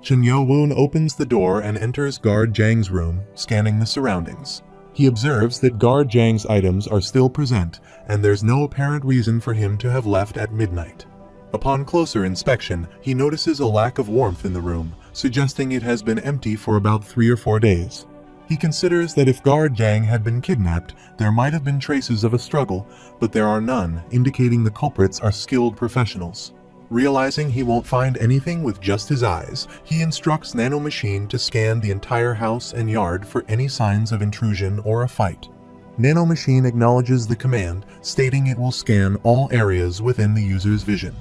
Chen Yo-woon opens the door and enters Guard Jang's room, scanning the surroundings. He observes that Guard Jang's items are still present, and there's no apparent reason for him to have left at midnight. Upon closer inspection, he notices a lack of warmth in the room, suggesting it has been empty for about 3 or 4 days. He considers that if Guard Jang had been kidnapped, there might have been traces of a struggle, but there are none, indicating the culprits are skilled professionals. Realizing he won't find anything with just his eyes, he instructs Nano Machine to scan the entire house and yard for any signs of intrusion or a fight. Nano Machine acknowledges the command, stating it will scan all areas within the user's vision.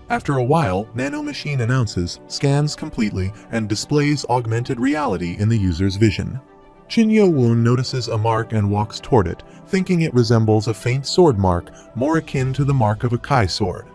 After a while, Nano Machine announces, scans completely, and displays augmented reality in the user's vision. Chen Yo-woon notices a mark and walks toward it, thinking it resembles a faint sword mark, more akin to the mark of a Kai sword.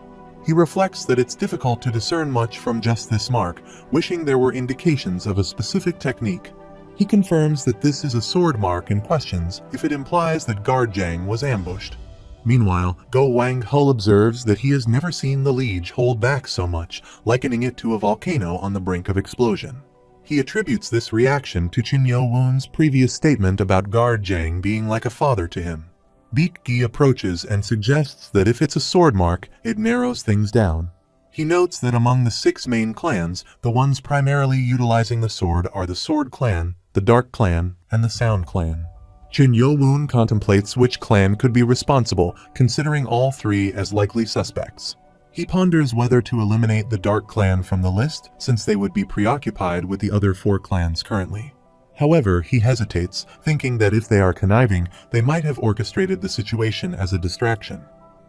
He reflects that it's difficult to discern much from just this mark, wishing there were indications of a specific technique. He confirms that this is a sword mark and questions if it implies that Guard Jang was ambushed. Meanwhile, Go Wang-hul observes that he has never seen the Liege hold back so much, likening it to a volcano on the brink of explosion. He attributes this reaction to Chen Yo-woon's previous statement about Guard Jang being like a father to him. Baek-gi approaches and suggests that if it's a sword mark, it narrows things down. He notes that among the 6 main clans, the ones primarily utilizing the sword are the Sword Clan, the Dark Clan, and the Sound Clan. Chen Yo-woon contemplates which clan could be responsible, considering all 3 as likely suspects. He ponders whether to eliminate the Dark Clan from the list, since they would be preoccupied with the other 4 clans currently. However, he hesitates, thinking that if they are conniving, they might have orchestrated the situation as a distraction.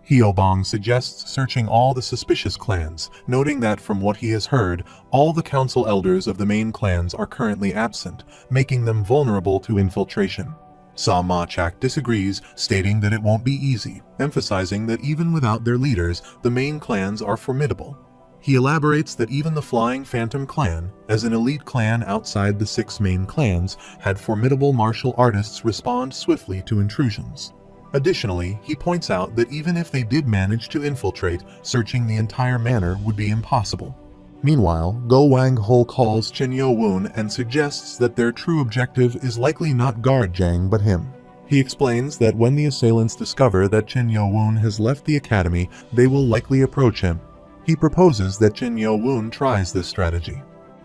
Hyobong suggests searching all the suspicious clans, noting that from what he has heard, all the council elders of the main clans are currently absent, making them vulnerable to infiltration. Sa Ma-chak disagrees, stating that it won't be easy, emphasizing that even without their leaders, the main clans are formidable. He elaborates that even the Flying Phantom clan, as an elite clan outside the 6 main clans, had formidable martial artists respond swiftly to intrusions. Additionally, he points out that even if they did manage to infiltrate, searching the entire manor would be impossible. Meanwhile, Go Wang-hul calls Chen Yo-woon and suggests that their true objective is likely not Guard Jang but him. He explains that when the assailants discover that Chen Yo-woon has left the academy, they will likely approach him. He proposes that Chen Yo-woon tries this strategy.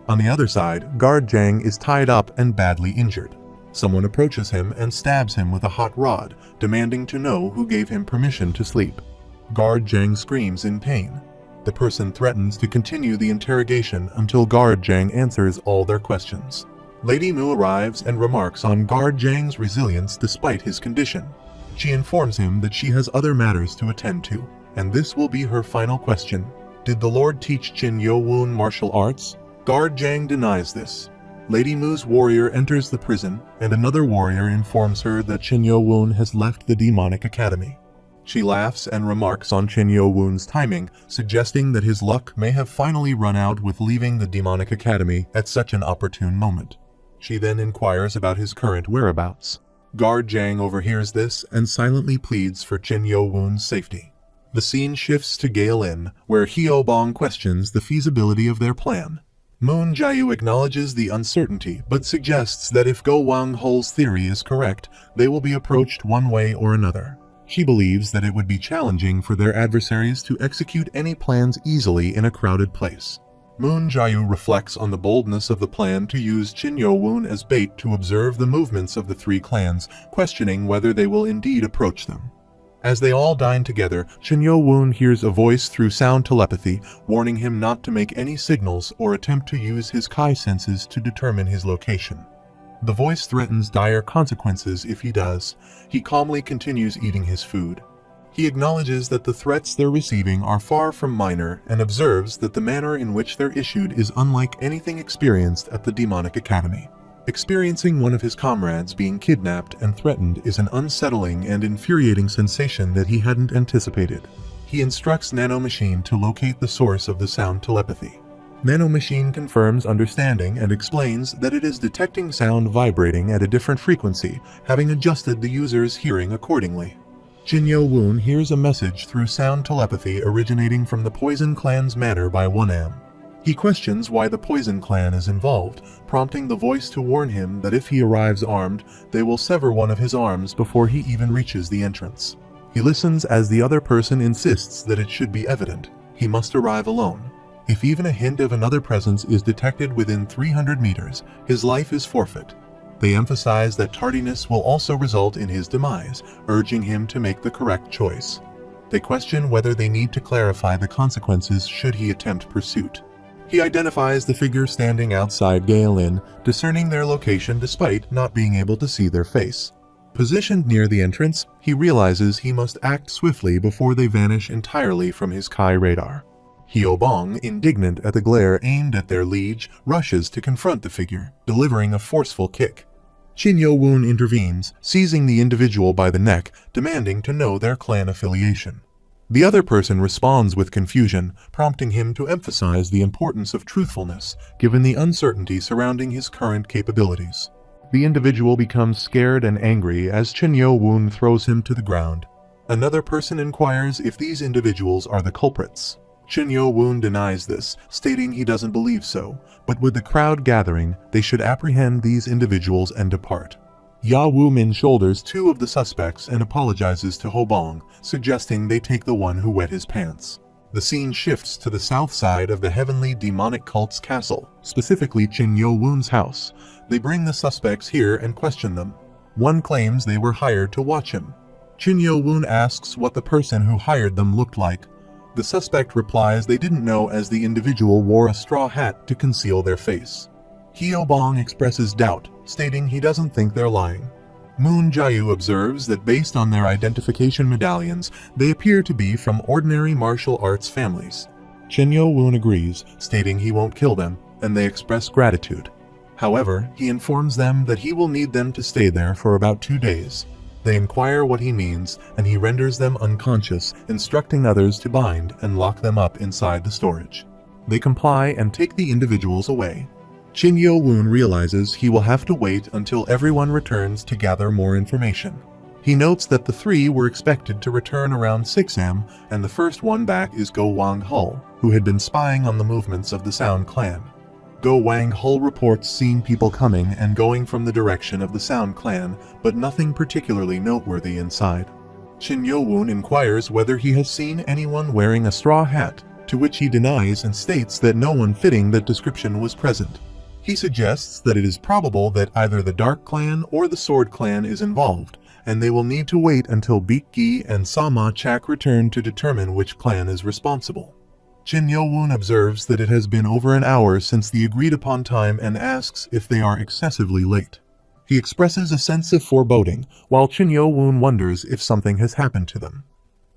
On the other side, Guard Jang is tied up and badly injured. Someone approaches him and stabs him with a hot rod, demanding to know who gave him permission to sleep. Guard Jang screams in pain. The person threatens to continue the interrogation until Guard Jang answers all their questions. Lady Mu arrives and remarks on Guard Jang's resilience despite his condition. She informs him that she has other matters to attend to, and this will be her final question. Did the Lord teach Chen Yo-woon martial arts? Guard Jang denies this. Lady Mu's warrior enters the prison, and another warrior informs her that Chen Yo-woon has left the demonic academy. She laughs and remarks on Chen Yo-woon's timing, suggesting that his luck may have finally run out with leaving the demonic academy at such an opportune moment. She then inquires about his current whereabouts. Guard Jang overhears this and silently pleads for Chen Yo-woon's safety. The scene shifts to Gale Inn, where Hyobong questions the feasibility of their plan. Moon Jae-yu acknowledges the uncertainty, but suggests that if Go Wang-hul's theory is correct, they will be approached one way or another. She believes that it would be challenging for their adversaries to execute any plans easily in a crowded place. Moon Jae-yu reflects on the boldness of the plan to use Chen Yo-woon as bait to observe the movements of the 3 clans, questioning whether they will indeed approach them. As they all dine together, Chen Yo-woon hears a voice through sound telepathy, warning him not to make any signals or attempt to use his Kai senses to determine his location. The voice threatens dire consequences if he does. He calmly continues eating his food. He acknowledges that the threats they're receiving are far from minor and observes that the manner in which they're issued is unlike anything experienced at the demonic academy. Experiencing one of his comrades being kidnapped and threatened is an unsettling and infuriating sensation that he hadn't anticipated. He instructs Nano Machine to locate the source of the sound telepathy. Nano Machine confirms understanding and explains that it is detecting sound vibrating at a different frequency, having adjusted the user's hearing accordingly. Chen Yo-woon hears a message through sound telepathy originating from the Poison Clan's manor by 1am. He questions why the Poison Clan is involved, prompting the voice to warn him that if he arrives armed, they will sever one of his arms before he even reaches the entrance. He listens as the other person insists that it should be evident. He must arrive alone. If even a hint of another presence is detected within 300 meters, his life is forfeit. They emphasize that tardiness will also result in his demise, urging him to make the correct choice. They question whether they need to clarify the consequences should he attempt pursuit. He identifies the figure standing outside Gale Inn, discerning their location despite not being able to see their face. Positioned near the entrance, he realizes he must act swiftly before they vanish entirely from his Kai radar. Hyobong, indignant at the glare aimed at their liege, rushes to confront the figure, delivering a forceful kick. Chin Yo-woon intervenes, seizing the individual by the neck, demanding to know their clan affiliation. The other person responds with confusion, prompting him to emphasize the importance of truthfulness, given the uncertainty surrounding his current capabilities. The individual becomes scared and angry as Chin Yo-woon throws him to the ground. Another person inquires if these individuals are the culprits. Chin Yo-woon denies this, stating he doesn't believe so, but with the crowd gathering, they should apprehend these individuals and depart. Ya Woo-min shoulders two of the suspects and apologizes to Hobong, suggesting they take the one who wet his pants. The scene shifts to the south side of the heavenly demonic cult's castle, specifically Chin Yo-woon's house. They bring the suspects here and question them. One claims they were hired to watch him. Chin Yo-woon asks what the person who hired them looked like. The suspect replies they didn't know as the individual wore a straw hat to conceal their face. Hyobong expresses doubt, stating he doesn't think they're lying. Moon Jae-yu observes that based on their identification medallions, they appear to be from ordinary martial arts families. Chin Yo-woon agrees, stating he won't kill them, and they express gratitude. However, he informs them that he will need them to stay there for about 2 days. They inquire what he means, and he renders them unconscious, instructing others to bind and lock them up inside the storage. They comply and take the individuals away. Chin Yo-woon realizes he will have to wait until everyone returns to gather more information. He notes that the three were expected to return around 6 am, and the first one back is Go Wang-hul, who had been spying on the movements of the Sound Clan. Go Wang-hul reports seeing people coming and going from the direction of the Sound Clan, but nothing particularly noteworthy inside. Chin Yo-woon inquires whether he has seen anyone wearing a straw hat, to which he denies and states that no one fitting that description was present. He suggests that it is probable that either the Dark Clan or the Sword Clan is involved, and they will need to wait until Beak-gi and Sama Chak return to determine which clan is responsible. Chin Yo-woon observes that it has been over an hour since the agreed-upon time and asks if they are excessively late. He expresses a sense of foreboding, while Chin Yo-woon wonders if something has happened to them.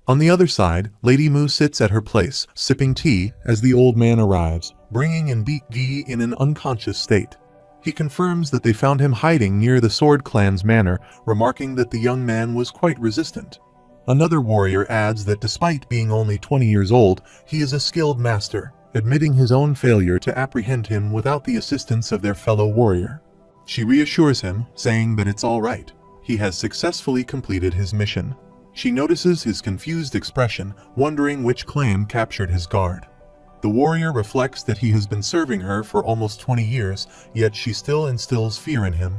On the other side, Lady Mu sits at her place, sipping tea, as the old man arrives, bringing in Beak-gi in an unconscious state. He confirms that they found him hiding near the Sword Clan's manor, remarking that the young man was quite resistant. Another warrior adds that despite being only 20 years old, he is a skilled master, admitting his own failure to apprehend him without the assistance of their fellow warrior. She reassures him, saying that it's all right. He has successfully completed his mission. She notices his confused expression, wondering which clan captured his guard. The warrior reflects that he has been serving her for almost 20 years, yet she still instills fear in him.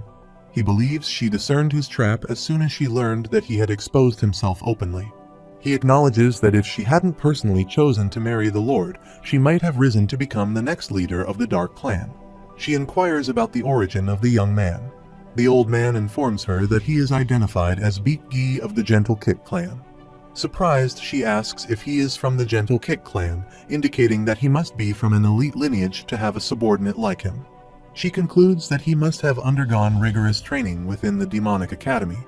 He believes she discerned his trap as soon as she learned that he had exposed himself openly. He acknowledges that if she hadn't personally chosen to marry the Lord, she might have risen to become the next leader of the Dark Clan. She inquires about the origin of the young man. The old man informs her that he is identified as Beak-gi of the Gentle Kick clan. Surprised, she asks if he is from the Gentle Kick clan, indicating that he must be from an elite lineage to have a subordinate like him. She concludes that he must have undergone rigorous training within the demonic academy.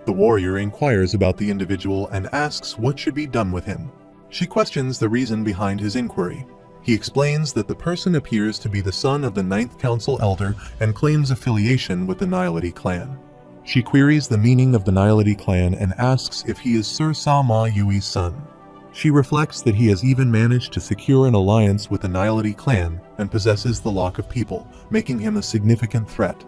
The warrior inquires about the individual and asks what should be done with him. She questions the reason behind his inquiry. He explains that the person appears to be the son of the 9th Council Elder and claims affiliation with the Nihility clan. She queries the meaning of the Nihility clan and asks if he is Sir Sa-ma Yui's son. She reflects that he has even managed to secure an alliance with the Nihility clan and possesses the Lock of People, making him a significant threat.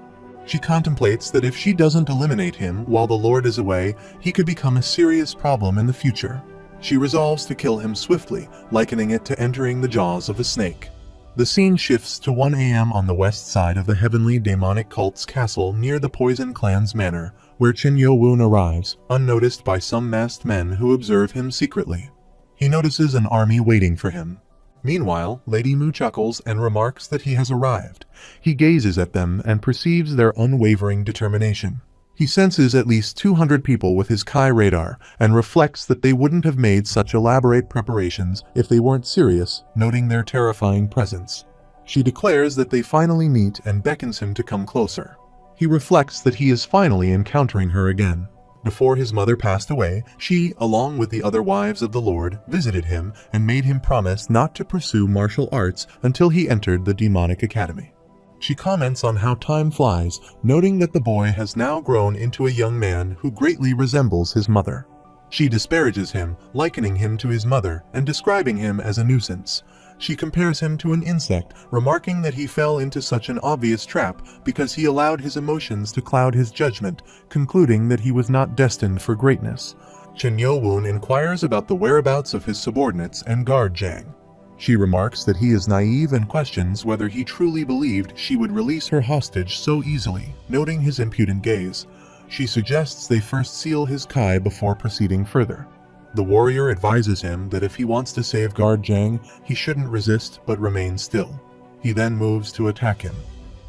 She contemplates that if she doesn't eliminate him while the Lord is away, he could become a serious problem in the future. She resolves to kill him swiftly, likening it to entering the jaws of a snake. The scene shifts to 1 a.m. on the west side of the heavenly demonic cult's castle near the Poison Clan's manor, where Chin Yo-woon arrives, unnoticed by some masked men who observe him secretly. He notices an army waiting for him. Meanwhile, Lady Mu chuckles and remarks that he has arrived. He gazes at them and perceives their unwavering determination. He senses at least 200 people with his Kai radar and reflects that they wouldn't have made such elaborate preparations if they weren't serious, noting their terrifying presence. She declares that they finally meet and beckons him to come closer. He reflects that he is finally encountering her again. Before his mother passed away, she, along with the other wives of the Lord, visited him and made him promise not to pursue martial arts until he entered the demonic academy. She comments on how time flies, noting that the boy has now grown into a young man who greatly resembles his mother. She disparages him, likening him to his mother and describing him as a nuisance. She compares him to an insect, remarking that he fell into such an obvious trap because he allowed his emotions to cloud his judgment, concluding that he was not destined for greatness. Chin Yo-woon inquires about the whereabouts of his subordinates and guard Jang. She remarks that he is naive and questions whether he truly believed she would release her hostage so easily, noting his impudent gaze. She suggests they first seal his Kai before proceeding further. The warrior advises him that if he wants to save guard Jang, he shouldn't resist but remain still. He then moves to attack him.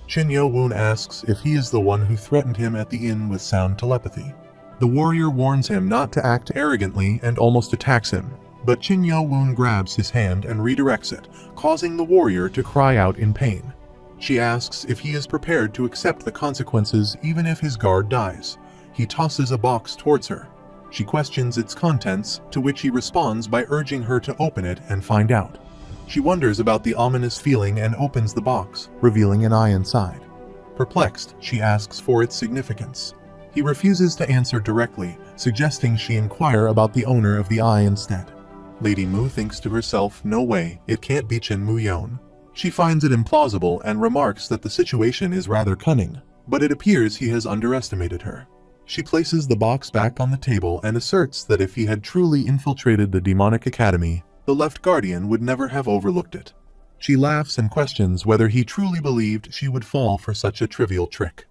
Chin Yo-woon asks if he is the one who threatened him at the inn with sound telepathy. The warrior warns him not to act arrogantly and almost attacks him. But Chin Yo-woon grabs his hand and redirects it, causing the warrior to cry out in pain. She asks if he is prepared to accept the consequences even if his guard dies. He tosses a box towards her. She questions its contents, to which he responds by urging her to open it and find out. She wonders about the ominous feeling and opens the box, revealing an eye inside. Perplexed, she asks for its significance. He refuses to answer directly, suggesting she inquire about the owner of the eye instead. Lady Mu thinks to herself, no way, it can't be Chin Mu-yeon. She finds it implausible and remarks that the situation is rather cunning, but it appears he has underestimated her. She places the box back on the table and asserts that if he had truly infiltrated the demonic academy, the left guardian would never have overlooked it. She laughs and questions whether he truly believed she would fall for such a trivial trick.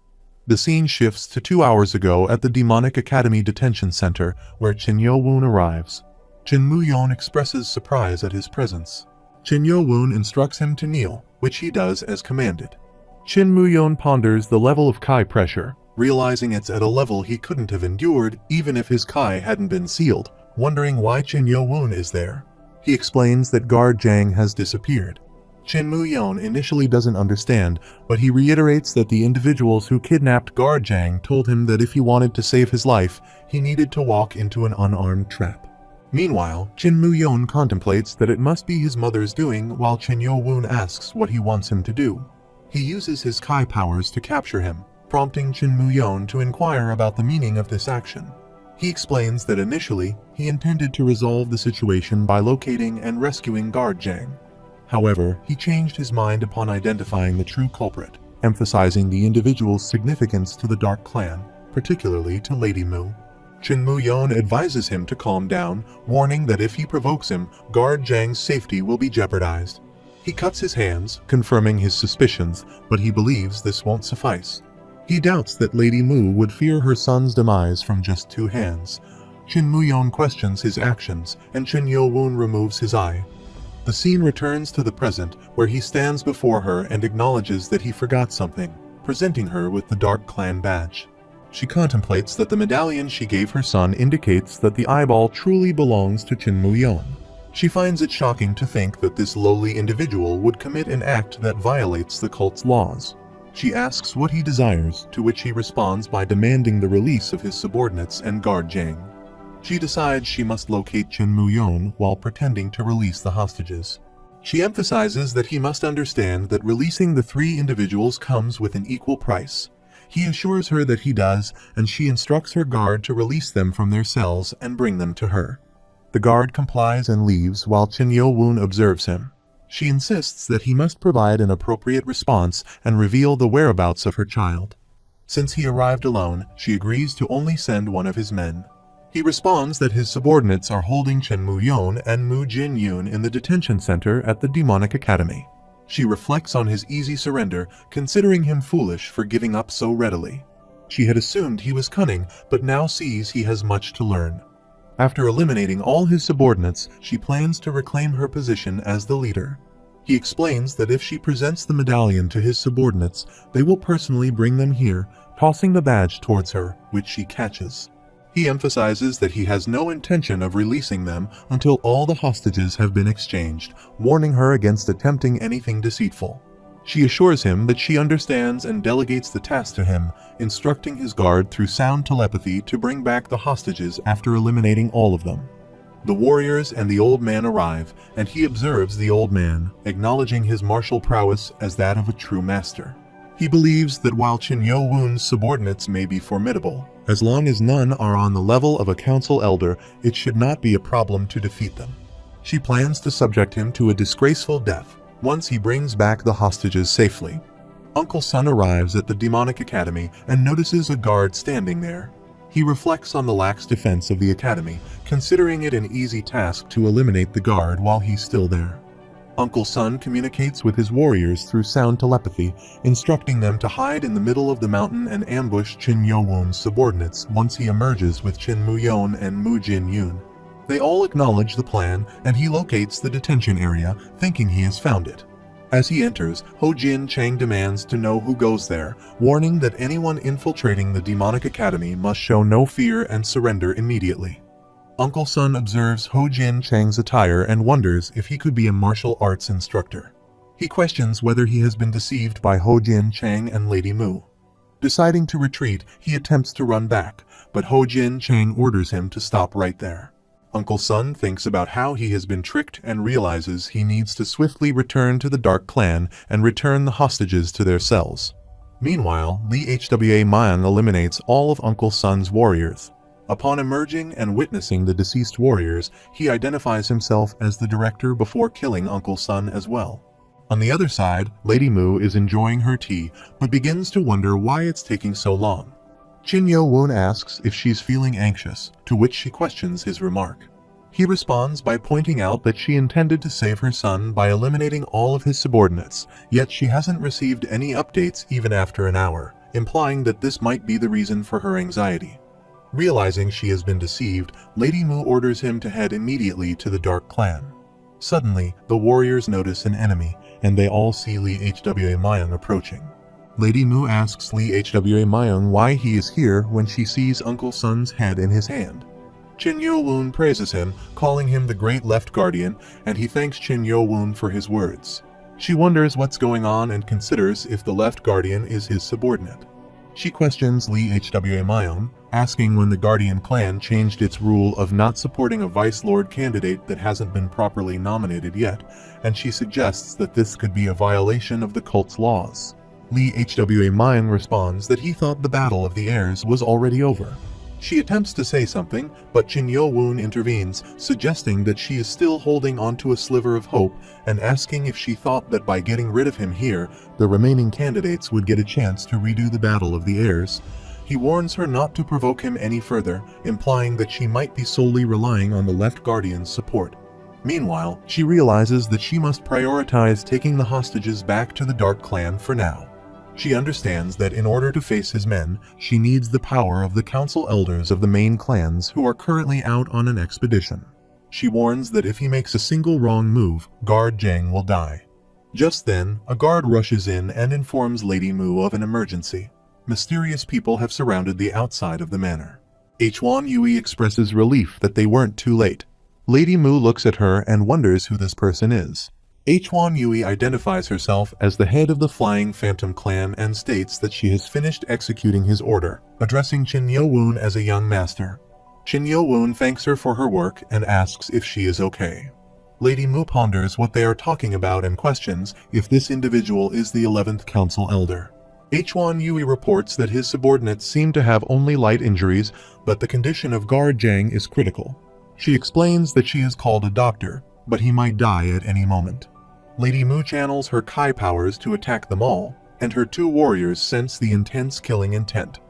The scene shifts to 2 hours ago at the demonic academy detention center, where Chin Yo-woon arrives. Chin Mu-yeon expresses surprise at his presence. Chin Yo-woon instructs him to kneel, which he does as commanded. Chin Mu-yeon ponders the level of Kai pressure, realizing it's at a level he couldn't have endured even if his Kai hadn't been sealed, wondering why Chin Yo-woon is there. He explains that guard Jang has disappeared. Chin Mu-yeon initially doesn't understand, but he reiterates that the individuals who kidnapped guard Jang told him that if he wanted to save his life, he needed to walk into an unarmed trap. Meanwhile, Chin Mu-yeon contemplates that it must be his mother's doing while Chin Yo-woon asks what he wants him to do. He uses his Kai powers to capture him, prompting Chin Mu-yeon to inquire about the meaning of this action. He explains that initially, he intended to resolve the situation by locating and rescuing guard Jang. However, he changed his mind upon identifying the true culprit, emphasizing the individual's significance to the Dark Clan, particularly to Lady Mu. Chin Mu-yeon advises him to calm down, warning that if he provokes him, guard Jang's safety will be jeopardized. He cuts his hands, confirming his suspicions, but he believes this won't suffice. He doubts that Lady Mu would fear her son's demise from just 2 hands. Chin Mu-yeon questions his actions, and Chin Yo-woon removes his eye. The scene returns to the present, where he stands before her and acknowledges that he forgot something, presenting her with the Dark Clan badge. She contemplates that the medallion she gave her son indicates that the eyeball truly belongs to Chin Mu-yeon. She finds it shocking to think that this lowly individual would commit an act that violates the cult's laws. She asks what he desires, to which he responds by demanding the release of his subordinates and guard Jang. She decides she must locate Chin Mu-yeon while pretending to release the hostages. She emphasizes that he must understand that releasing the 3 individuals comes with an equal price. He assures her that he does, and she instructs her guard to release them from their cells and bring them to her. The guard complies and leaves while Chin Yo-woon observes him. She insists that he must provide an appropriate response and reveal the whereabouts of her child. Since he arrived alone, she agrees to only send one of his men. He responds that his subordinates are holding Chin Mu-yeon and Mu Jin-yoon in the detention center at the demonic academy. She reflects on his easy surrender, considering him foolish for giving up so readily. She had assumed he was cunning, but now sees he has much to learn. After eliminating all his subordinates, she plans to reclaim her position as the leader. He explains that if she presents the medallion to his subordinates, they will personally bring them here, tossing the badge towards her, which she catches. He emphasizes that he has no intention of releasing them until all the hostages have been exchanged, warning her against attempting anything deceitful. She assures him that she understands and delegates the task to him, instructing his guard through sound telepathy to bring back the hostages after eliminating all of them. The warriors and the old man arrive, and he observes the old man, acknowledging his martial prowess as that of a true master. He believes that while Qin Yo-woon's subordinates may be formidable, as long as none are on the level of a council elder, it should not be a problem to defeat them. She plans to subject him to a disgraceful death once he brings back the hostages safely. Uncle Sun arrives at the demonic academy and notices a guard standing there. He reflects on the lax defense of the academy, considering it an easy task to eliminate the guard while he's still there. Uncle Sun communicates with his warriors through sound telepathy, instructing them to hide in the middle of the mountain and ambush Qin Yo-woon's subordinates once he emerges with Qin Mu-yeon and Mu Jin-yoon. They all acknowledge the plan, and he locates the detention area, thinking he has found it. As he enters, Ho Jin Chang demands to know who goes there, warning that anyone infiltrating the demonic academy must show no fear and surrender immediately. Uncle Sun observes Ho Jin Chang's attire and wonders if he could be a martial arts instructor. He questions whether he has been deceived by Ho Jin Chang and Lady Mu. Deciding to retreat, he attempts to run back, but Ho Jin Chang orders him to stop right there. Uncle Sun thinks about how he has been tricked and realizes he needs to swiftly return to the Dark Clan and return the hostages to their cells. Meanwhile, Lee Hwa Mayan eliminates all of Uncle Sun's warriors. Upon emerging and witnessing the deceased warriors, he identifies himself as the director before killing Uncle Sun as well. On the other side, Lady Mu is enjoying her tea, but begins to wonder why it's taking so long. Qin Yo-woon asks if she's feeling anxious, to which she questions his remark. He responds by pointing out that she intended to save her son by eliminating all of his subordinates, yet she hasn't received any updates even after an hour, implying that this might be the reason for her anxiety. Realizing she has been deceived, Lady Mu orders him to head immediately to the Dark Clan. Suddenly, the warriors notice an enemy, and they all see Lee Hwa Mayan approaching. Lady Mu asks Lee Hwa Mayan why he is here when she sees Uncle Sun's head in his hand. Qin Yo-woon praises him, calling him the Great Left Guardian, and he thanks Qin Yo-woon for his words. She wonders what's going on and considers if the Left Guardian is his subordinate. She questions Lee Hwa Mayan, asking when the Guardian clan changed its rule of not supporting a Vice Lord candidate that hasn't been properly nominated yet, and she suggests that this could be a violation of the cult's laws. Lee Hwa Mayan responds that he thought the Battle of the Heirs was already over. She attempts to say something, but Qin Yo-woon intervenes, suggesting that she is still holding onto a sliver of hope and asking if she thought that by getting rid of him here, the remaining candidates would get a chance to redo the Battle of the Heirs. He warns her not to provoke him any further, implying that she might be solely relying on the Left Guardian's support. Meanwhile, she realizes that she must prioritize taking the hostages back to the Dark Clan for now. She understands that in order to face his men, she needs the power of the council elders of the main clans who are currently out on an expedition. She warns that if he makes a single wrong move, Guard Jang will die. Just then, a guard rushes in and informs Lady Mu of an emergency. Mysterious people have surrounded the outside of the manor. Hwan Yui expresses relief that they weren't too late. Lady Mu looks at her and wonders who this person is. Hwan Yui identifies herself as the head of the Flying Phantom clan and states that she has finished executing his order, addressing Qin Yo-woon as a young master. Qin Yo-woon thanks her for her work and asks if she is okay. Lady Mu ponders what they are talking about and questions if this individual is the 11th Council Elder. Hwan Yui reports that his subordinates seem to have only light injuries, but the condition of Guard Jang is critical. She explains that she has called a doctor, but he might die at any moment. Lady Mu channels her Kai powers to attack them all, and her two warriors sense the intense killing intent.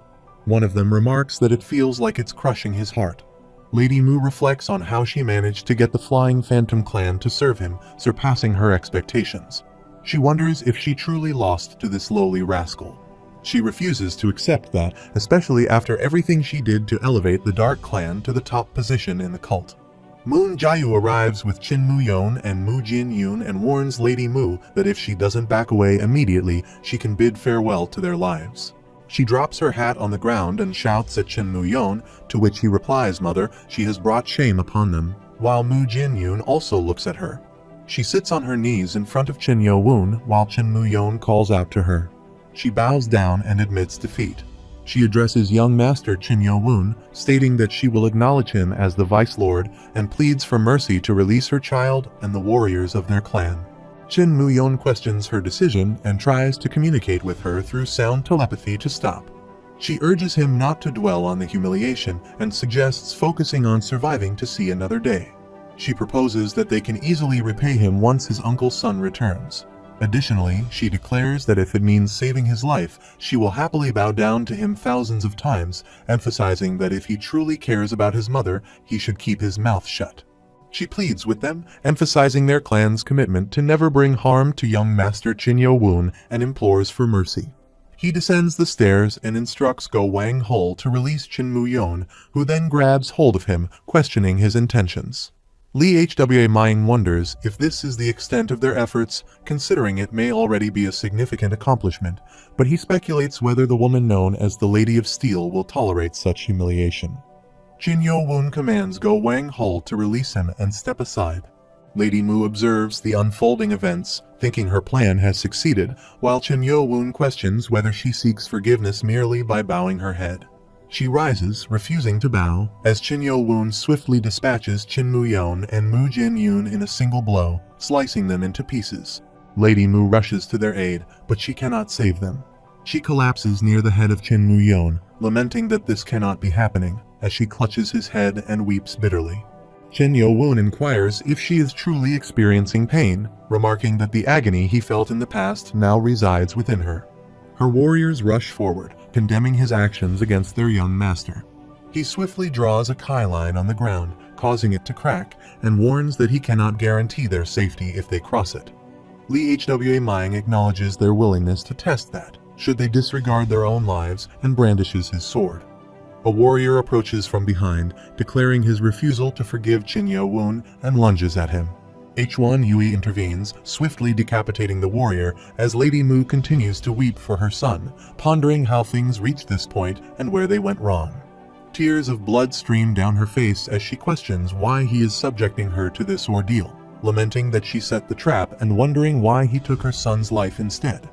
One of them remarks that it feels like it's crushing his heart. Lady Mu reflects on how she managed to get the Flying Phantom clan to serve him, surpassing her expectations. She wonders if she truly lost to this lowly rascal. She refuses to accept that, especially after everything she did to elevate the Dark Clan to the top position in the cult. Moon Jae-yu arrives with Chin Mu-yeon and Mu Jin-yoon and warns Lady Mu that if she doesn't back away immediately, she can bid farewell to their lives. She drops her hat on the ground and shouts at Chin Mu-yeon, to which he replies, "Mother, she has brought shame upon them," while Mu Jin-yoon also looks at her. She sits on her knees in front of Chin Yo-woon while Chin Mu-yeon calls out to her. She bows down and admits defeat. She addresses young master Chin Yo-woon, stating that she will acknowledge him as the Vice Lord and pleads for mercy to release her child and the warriors of their clan. Chin Mu-yeon questions her decision and tries to communicate with her through sound telepathy to stop. She urges him not to dwell on the humiliation and suggests focusing on surviving to see another day. She proposes that they can easily repay him once his uncle's son returns. Additionally, she declares that if it means saving his life, she will happily bow down to him thousands of times, emphasizing that if he truly cares about his mother, he should keep his mouth shut. She pleads with them, emphasizing their clan's commitment to never bring harm to young master Chin Yo-woon and implores for mercy. He descends the stairs and instructs Go Wang-hul to release Chin Mu-yeon, who then grabs hold of him, questioning his intentions. Lee Hwa Ming wonders if this is the extent of their efforts, considering it may already be a significant accomplishment, but he speculates whether the woman known as the Lady of Steel will tolerate such humiliation. Chin Yo-woon commands Go Wang-hul to release him and step aside. Lady Mu observes the unfolding events, thinking her plan has succeeded, while Chin Yo-woon questions whether she seeks forgiveness merely by bowing her head. She rises, refusing to bow, as Chin Yo-woon swiftly dispatches Chin Mu-yeon and Mu Jin-yoon in a single blow, slicing them into pieces. Lady Mu rushes to their aid, but she cannot save them. She collapses near the head of Chin Mu-yeon, lamenting that this cannot be happening, as she clutches his head and weeps bitterly. Chin Yo-woon inquires if she is truly experiencing pain, remarking that the agony he felt in the past now resides within her. Her warriors rush forward, condemning his actions against their young master. He swiftly draws a Kai line on the ground, causing it to crack, and warns that he cannot guarantee their safety if they cross it. Lee Hwa Ming acknowledges their willingness to test that, should they disregard their own lives, and brandishes his sword. A warrior approaches from behind, declaring his refusal to forgive Chin Yo-woon, and lunges at him. H1 Yui intervenes, swiftly decapitating the warrior as Lady Mu continues to weep for her son, pondering how things reached this point and where they went wrong. Tears of blood stream down her face as she questions why he is subjecting her to this ordeal, lamenting that she set the trap and wondering why he took her son's life instead.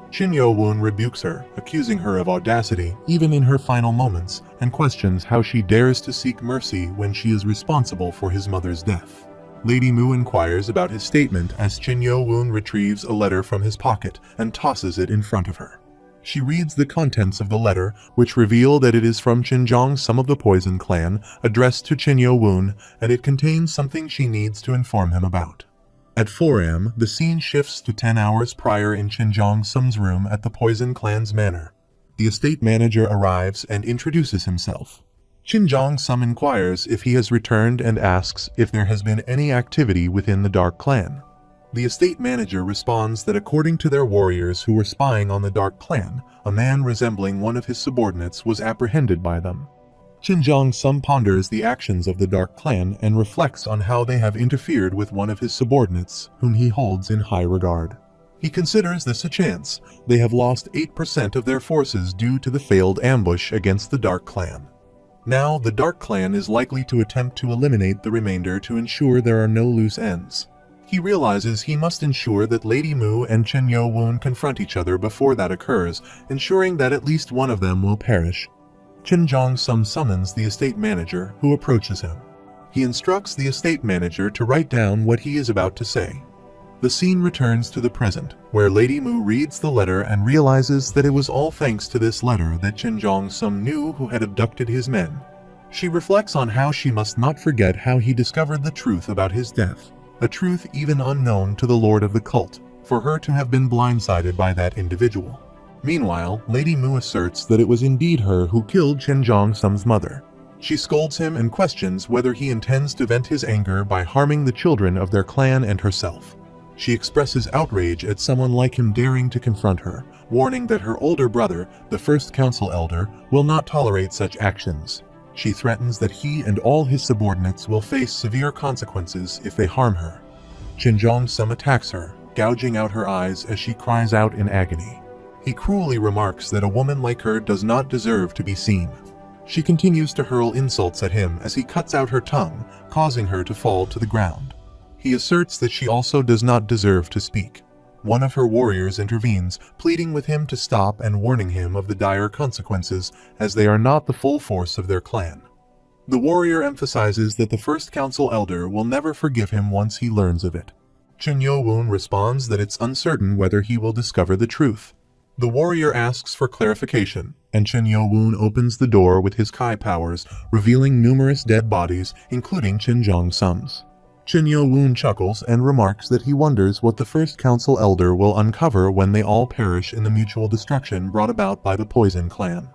Chin Yo-woon rebukes her, accusing her of audacity even in her final moments, and questions how she dares to seek mercy when she is responsible for his mother's death. Lady Mu inquires about his statement as Chin Yo-woon retrieves a letter from his pocket and tosses it in front of her. She reads the contents of the letter, which reveal that it is from Chin Jong-sum of the Poison Clan, addressed to Chin Yo-woon, and it contains something she needs to inform him about. At 4 a.m., the scene shifts to 10 hours prior in Chin Jong-sum's room at the Poison Clan's manor. The estate manager arrives and introduces himself. Chin Jong-sum inquires if he has returned and asks if there has been any activity within the Dark Clan. The estate manager responds that according to their warriors who were spying on the Dark Clan, a man resembling one of his subordinates was apprehended by them. Chin Jong-sum ponders the actions of the Dark Clan and reflects on how they have interfered with one of his subordinates, whom he holds in high regard. He considers this a chance. They have lost 8% of their forces due to the failed ambush against the Dark Clan. Now, the Dark Clan is likely to attempt to eliminate the remainder to ensure there are no loose ends. He realizes he must ensure that Lady Mu and Chin Yo-woon confront each other before that occurs, ensuring that at least one of them will perish. Chin Jong-sum summons the estate manager, who approaches him. He instructs the estate manager to write down what he is about to say. The scene returns to the present, where Lady Mu reads the letter and realizes that it was all thanks to this letter that Chin Jong-sum knew who had abducted his men. She reflects on how she must not forget how he discovered the truth about his death, a truth even unknown to the lord of the cult, for her to have been blindsided by that individual. Meanwhile, Lady Mu asserts that it was indeed her who killed Chin Jong-sum's mother. She scolds him and questions whether he intends to vent his anger by harming the children of their clan and herself. She expresses outrage at someone like him daring to confront her, warning that her older brother, the first council elder, will not tolerate such actions. She threatens that he and all his subordinates will face severe consequences if they harm her. Qinjiang-sum attacks her, gouging out her eyes as she cries out in agony. He cruelly remarks that a woman like her does not deserve to be seen. She continues to hurl insults at him as he cuts out her tongue, causing her to fall to the ground. He asserts that she also does not deserve to speak. One of her warriors intervenes, pleading with him to stop and warning him of the dire consequences, as they are not the full force of their clan. The warrior emphasizes that the first council elder will never forgive him once he learns of it. Chen Yo-woon responds that it's uncertain whether he will discover the truth. The warrior asks for clarification, and Chen Yo-woon opens the door with his Kai powers, revealing numerous dead bodies, including Qinjiang-sum's. Chen Yo-woon chuckles and remarks that he wonders what the first council elder will uncover when they all perish in the mutual destruction brought about by the Poison Clan.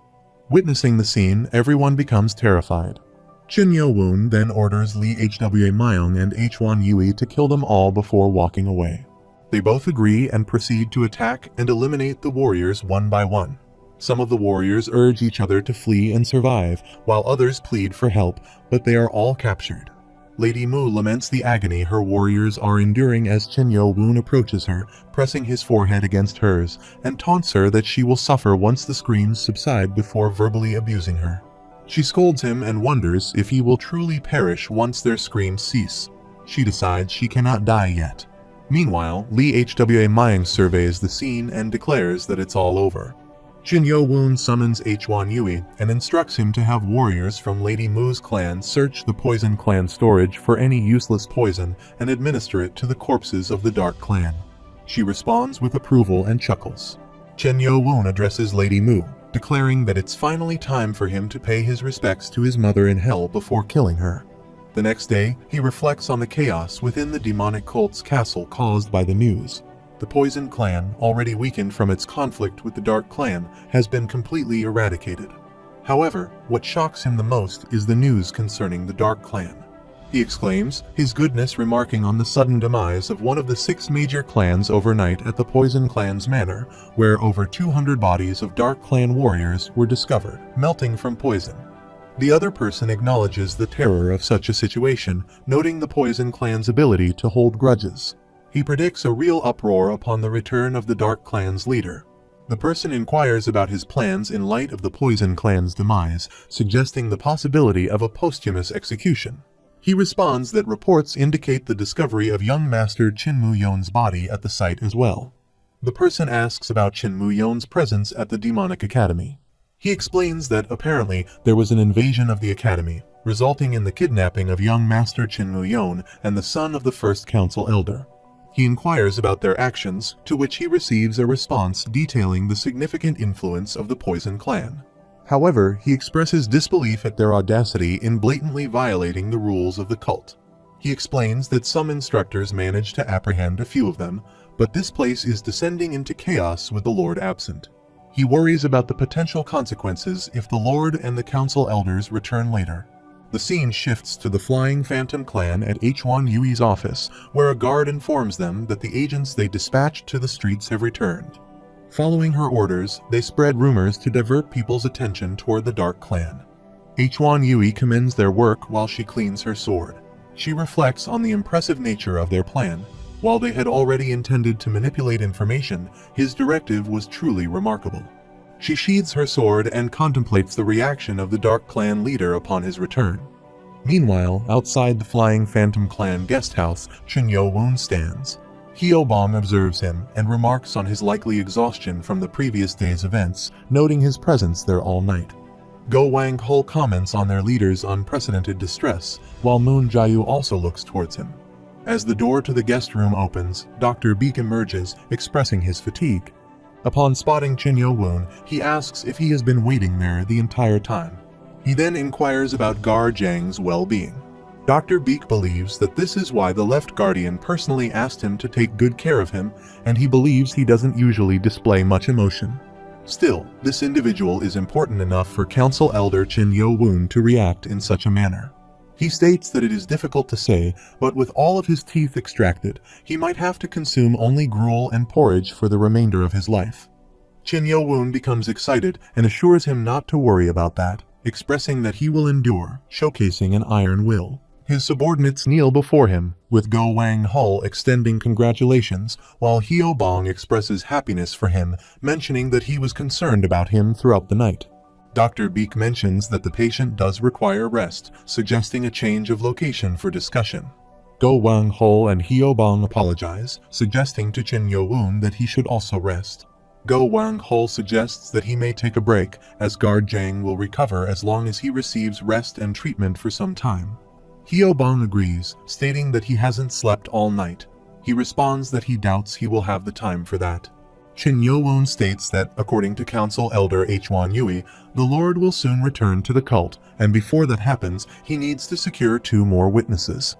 Witnessing the scene, everyone becomes terrified. Chen Yo-woon then orders Lee Hwa Myung and Hwan Yui to kill them all before walking away. They both agree and proceed to attack and eliminate the warriors one by one. Some of the warriors urge each other to flee and survive, while others plead for help, but they are all captured. Lady Mu laments the agony her warriors are enduring as Chen Yo-woon approaches her, pressing his forehead against hers, and taunts her that she will suffer once the screams subside before verbally abusing her. She scolds him and wonders if he will truly perish once their screams cease. She decides she cannot die yet. Meanwhile, Lee Hwa Myung surveys the scene and declares that it's all over. Chen Yo-woon summons Hwan Yui and instructs him to have warriors from Lady Mu's clan search the Poison Clan storage for any useless poison and administer it to the corpses of the Dark Clan. She responds with approval and chuckles. Chen Yo-woon addresses Lady Mu, declaring that it's finally time for him to pay his respects to his mother in hell before killing her. The next day, he reflects on the chaos within the demonic cult's castle caused by the news. The Poison Clan, already weakened from its conflict with the Dark Clan, has been completely eradicated. However, what shocks him the most is the news concerning the Dark Clan. He exclaims, his goodness remarking on the sudden demise of one of the 6 major clans overnight at the Poison Clan's manor, where over 200 bodies of Dark Clan warriors were discovered, melting from poison. The other person acknowledges the terror of such a situation, noting the Poison Clan's ability to hold grudges. He predicts a real uproar upon the return of the Dark Clan's leader. The person inquires about his plans in light of the Poison Clan's demise, suggesting the possibility of a posthumous execution. He responds that reports indicate the discovery of young Master Qin Mu-yeon's body at the site as well. The person asks about Qin Mu-yeon's presence at the Demonic Academy. He explains that apparently there was an invasion of the academy, resulting in the kidnapping of young Master Qin Mu-yeon and the son of the first council elder. He inquires about their actions, to which he receives a response detailing the significant influence of the Poison Clan. However, he expresses disbelief at their audacity in blatantly violating the rules of the cult. He explains that some instructors managed to apprehend a few of them, but this place is descending into chaos with the Lord absent. He worries about the potential consequences if the Lord and the council elders return later. The scene shifts to the Flying Phantom Clan at Hwan Yui's office, where a guard informs them that the agents they dispatched to the streets have returned. Following her orders, they spread rumors to divert people's attention toward the Dark Clan. Hwan Yui commends their work while she cleans her sword. She reflects on the impressive nature of their plan. While they had already intended to manipulate information, his directive was truly remarkable. She sheathes her sword and contemplates the reaction of the Dark Clan leader upon his return. Meanwhile, outside the Flying Phantom Clan guest house, Chen Yo-woon stands. Hyobong observes him and remarks on his likely exhaustion from the previous day's events, noting his presence there all night. Go Wang-hul comments on their leader's unprecedented distress, while Moon Jae-yu also looks towards him. As the door to the guest room opens, Dr. Beek emerges, expressing his fatigue. Upon spotting Chen Yo-woon, he asks if he has been waiting there the entire time. He then inquires about Gar Zhang's well-being. Dr. Beek believes that this is why the Left Guardian personally asked him to take good care of him, and he believes he doesn't usually display much emotion. Still, this individual is important enough for Council Elder Chen Yo-woon to react in such a manner. He states that it is difficult to say, but with all of his teeth extracted, he might have to consume only gruel and porridge for the remainder of his life. Chin Yo-woon becomes excited and assures him not to worry about that, expressing that he will endure, showcasing an iron will. His subordinates kneel before him, with Go Wang-hul extending congratulations, while Hyo-bong expresses happiness for him, mentioning that he was concerned about him throughout the night. Dr. Beek mentions that the patient does require rest, suggesting a change of location for discussion. Go Wang-hul and Hyo-bong apologize, suggesting to Chin Yo-woon that he should also rest. Go Wang-hul suggests that he may take a break, as Guard Jang will recover as long as he receives rest and treatment for some time. Hyo-bong agrees, stating that he hasn't slept all night. He responds that he doubts he will have the time for that. Chin Yo-woon states that, according to Council Elder Hwan Yui, the Lord will soon return to the cult, and before that happens, he needs to secure 2 more witnesses.